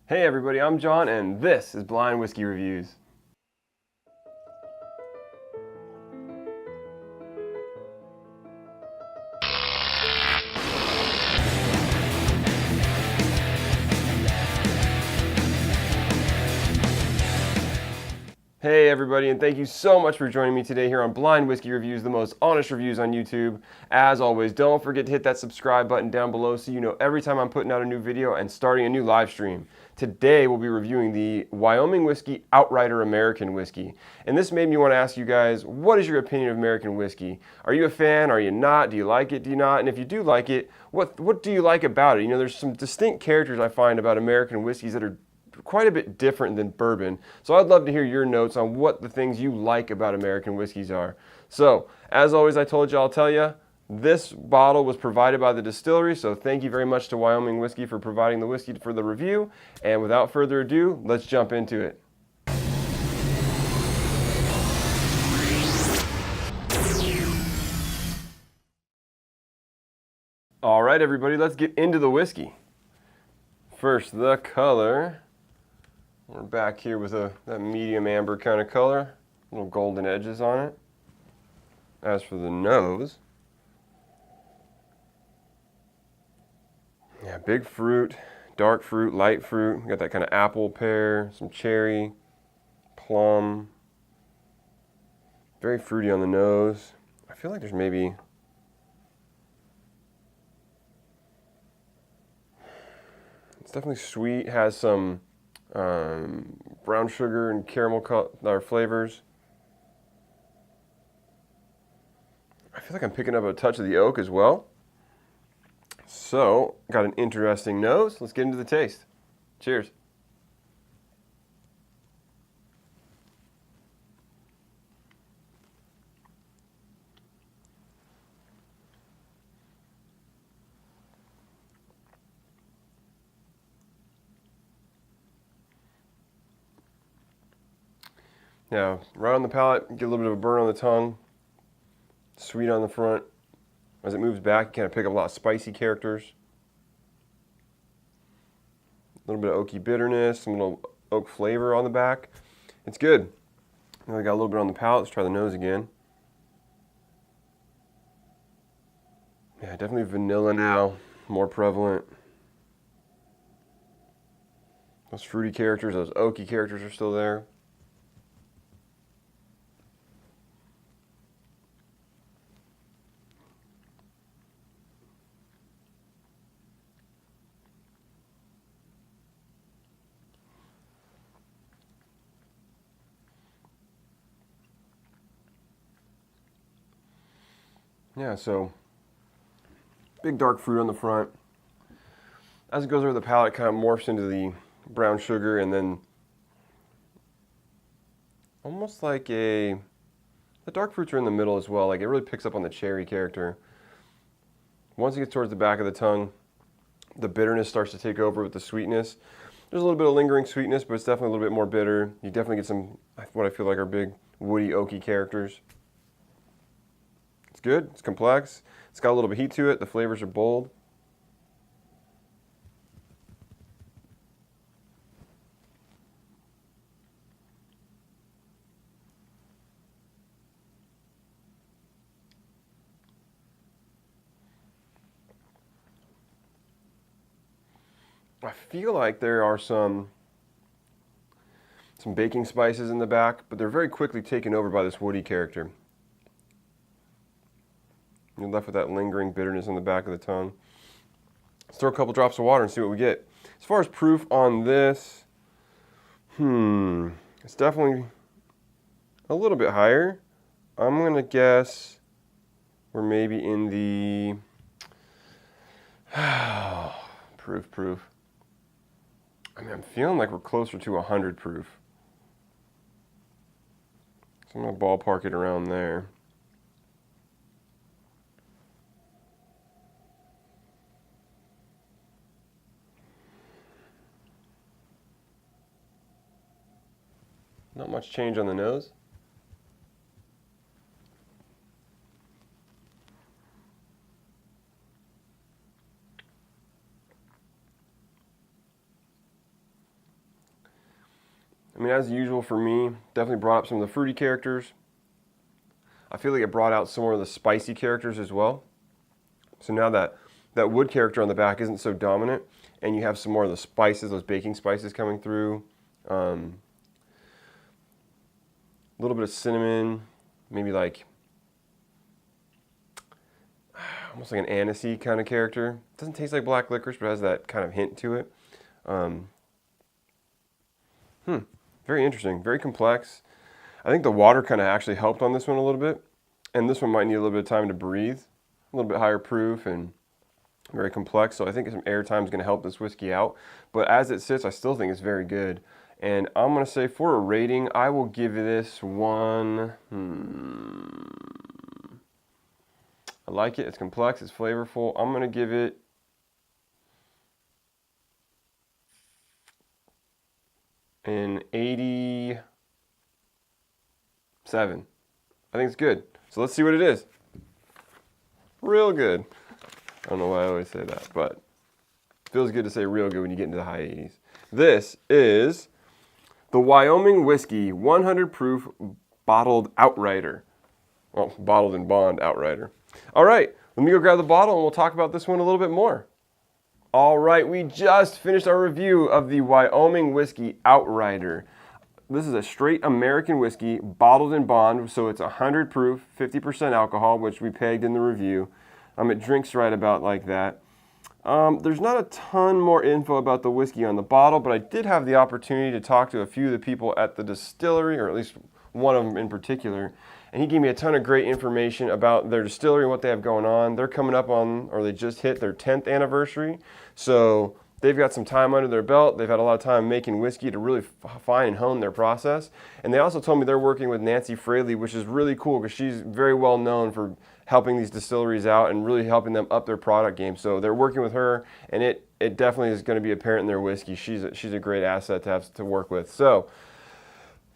Hey everybody, I'm John and this is Blind Whiskey Reviews. Hey everybody, and thank you so much for joining me today here on Blind Whiskey Reviews, the most honest reviews on YouTube. As always, don't forget to hit that subscribe button down below so you know every time I'm putting out a new video and starting a new live stream. Today we'll be reviewing the Wyoming Whiskey Outryder American Whiskey. And this made me want to ask you guys, what is your opinion of American whiskey? Are you a fan? Are you not? Do you like it? Do you not? And if you do like it, what do you like about it? You know, there's some distinct characters I find about American whiskeys that are quite a bit different than bourbon. So I'd love to hear your notes on what the things you like about American whiskeys are. So, as always, I told you, I'll tell you, this bottle was provided by the distillery, so thank you very much to Wyoming Whiskey for providing the whiskey for the review. And without further ado, let's jump into it. All right, everybody, let's get into the whiskey. First, the color. We're back here with that medium amber kind of color, little golden edges on it. As for the nose, yeah, big fruit, dark fruit, light fruit. We got that kind of apple, pear, some cherry, plum. Very fruity on the nose. I feel like there's maybe it's definitely sweet. Has some brown sugar and caramel flavors. I feel like I'm picking up a touch of the oak as well. So, got an interesting nose. Let's get into the taste. Cheers. Now, right on the palate, get a little bit of a burn on the tongue, sweet on the front. As it moves back, you kind of pick up a lot of spicy characters. A little bit of oaky bitterness, some little oak flavor on the back. It's good. Now we got a little bit on the palate. Let's try the nose again. Yeah, definitely vanilla now, more prevalent. Those fruity characters, those oaky characters are still there. Yeah, so big dark fruit on the front. As it goes over the palate, it kind of morphs into the brown sugar, and then almost like the dark fruits are in the middle as well. Like it really picks up on the cherry character. Once it gets towards the back of the tongue, the bitterness starts to take over with the sweetness. There's a little bit of lingering sweetness, but it's definitely a little bit more bitter. You definitely get some, what I feel like are big woody, oaky characters. It's good, it's complex, it's got a little bit of heat to it, the flavors are bold. I feel like there are some baking spices in the back, but they're very quickly taken over by this woody character. You're left with that lingering bitterness on the back of the tongue. Let's throw a couple drops of water and see what we get. As far as proof on this, it's definitely a little bit higher. I'm going to guess we're maybe in the proof. I mean, I'm feeling like we're closer to 100 proof. So I'm going to ballpark it around there. Not much change on the nose. I mean, as usual for me, definitely brought up some of the fruity characters. I feel like it brought out some more of the spicy characters as well. So now that wood character on the back isn't so dominant, and you have some more of the spices, those baking spices coming through. A little bit of cinnamon, maybe like almost like an anisey kind of character. Doesn't taste like black licorice, but has that kind of hint to it. Very interesting, very complex. I think the water kind of actually helped on this one a little bit, and this one might need a little bit of time to breathe. A little bit higher proof and very complex, so I think some air time is going to help this whiskey out. But as it sits, I still think it's very good. And I'm going to say for a rating, I will give this one... I like it. It's complex. It's flavorful. I'm going to give it an 87. I think it's good. So let's see what it is. Real good. I don't know why I always say that, but it feels good to say real good when you get into the high 80s. This is the Wyoming Whiskey 100 proof bottled Outryder. Well, bottled in bond Outryder. All right, let me go grab the bottle and we'll talk about this one a little bit more. All right, we just finished our review of the Wyoming Whiskey Outryder. This is a straight American whiskey, bottled in bond, so it's 100 proof, 50% alcohol, which we pegged in the review. It drinks right about like that. There's not a ton more info about the whiskey on the bottle, but I did have the opportunity to talk to a few of the people at the distillery, or at least one of them in particular, and he gave me a ton of great information about their distillery and what they have going on. They're coming up on, or they just hit their 10th anniversary, so they've got some time under their belt. They've had a lot of time making whiskey to really fine and hone their process. And they also told me they're working with Nancy Fraley, which is really cool because she's very well known for helping these distilleries out and really helping them up their product game. So they're working with her, and it definitely is going to be apparent in their whiskey. She's a great asset to have to work with. So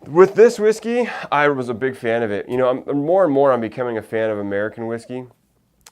with this whiskey, I was a big fan of it. You know, more and more I'm becoming a fan of American whiskey.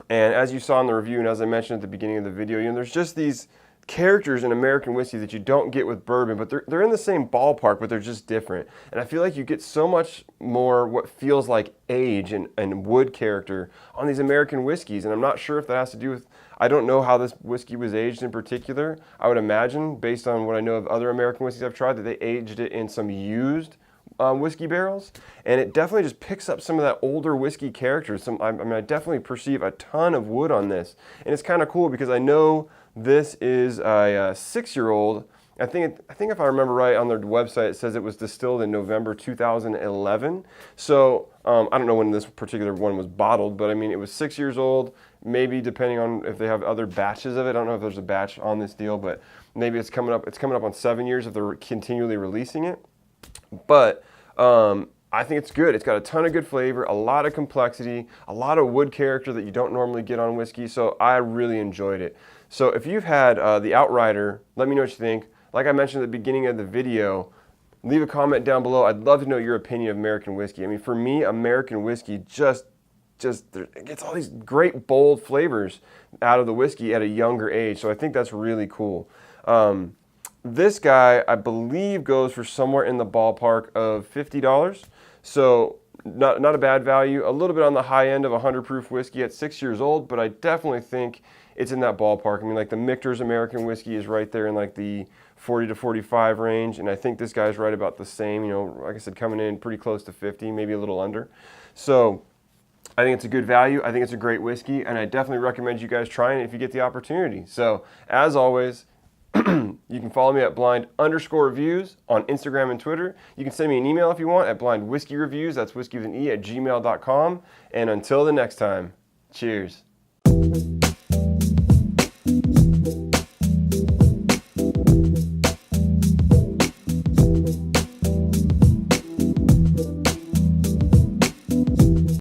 And as you saw in the review, and as I mentioned at the beginning of the video, you know, there's just these characters in American whiskey that you don't get with bourbon, but they're in the same ballpark, but they're just different. And I feel like you get so much more what feels like age and wood character on these American whiskeys. And I'm not sure if that has to do with, I don't know how this whiskey was aged in particular. I would imagine, based on what I know of other American whiskeys I've tried, that they aged it in some used whiskey barrels, and it definitely just picks up some of that older whiskey character. I definitely perceive a ton of wood on this, and it's kind of cool because I know this is a 6-year-old. I think if I remember right on their website, it says it was distilled in November 2011. So I don't know when this particular one was bottled, but I mean it was 6 years old. Maybe depending on if they have other batches of it. I don't know if there's a batch on this deal, but maybe it's coming up. It's coming up on 7 years if they're continually releasing it. But I think it's good. It's got a ton of good flavor, a lot of complexity, a lot of wood character that you don't normally get on whiskey. So I really enjoyed it. So if you've had the Outryder, let me know what you think. Like I mentioned at the beginning of the video, leave a comment down below. I'd love to know your opinion of American whiskey. I mean, for me, American whiskey just it gets all these great bold flavors out of the whiskey at a younger age. So I think that's really cool. This guy, I believe, goes for somewhere in the ballpark of $50. So not a bad value. A little bit on the high end of 100 proof whiskey at 6 years old, but I definitely think it's in that ballpark. I mean, like the Michter's American whiskey is right there in like the 40 to 45 range, and I think this guy's right about the same. You know, like I said, coming in pretty close to 50, maybe a little under. So I think it's a good value. I think it's a great whiskey, and I definitely recommend you guys trying it if you get the opportunity. So as always, you can follow me at blind_reviews on Instagram and Twitter. You can send me an email if you want at blindwhiskeyreviews, that's whiskey with an E, @gmail.com. And until the next time, cheers.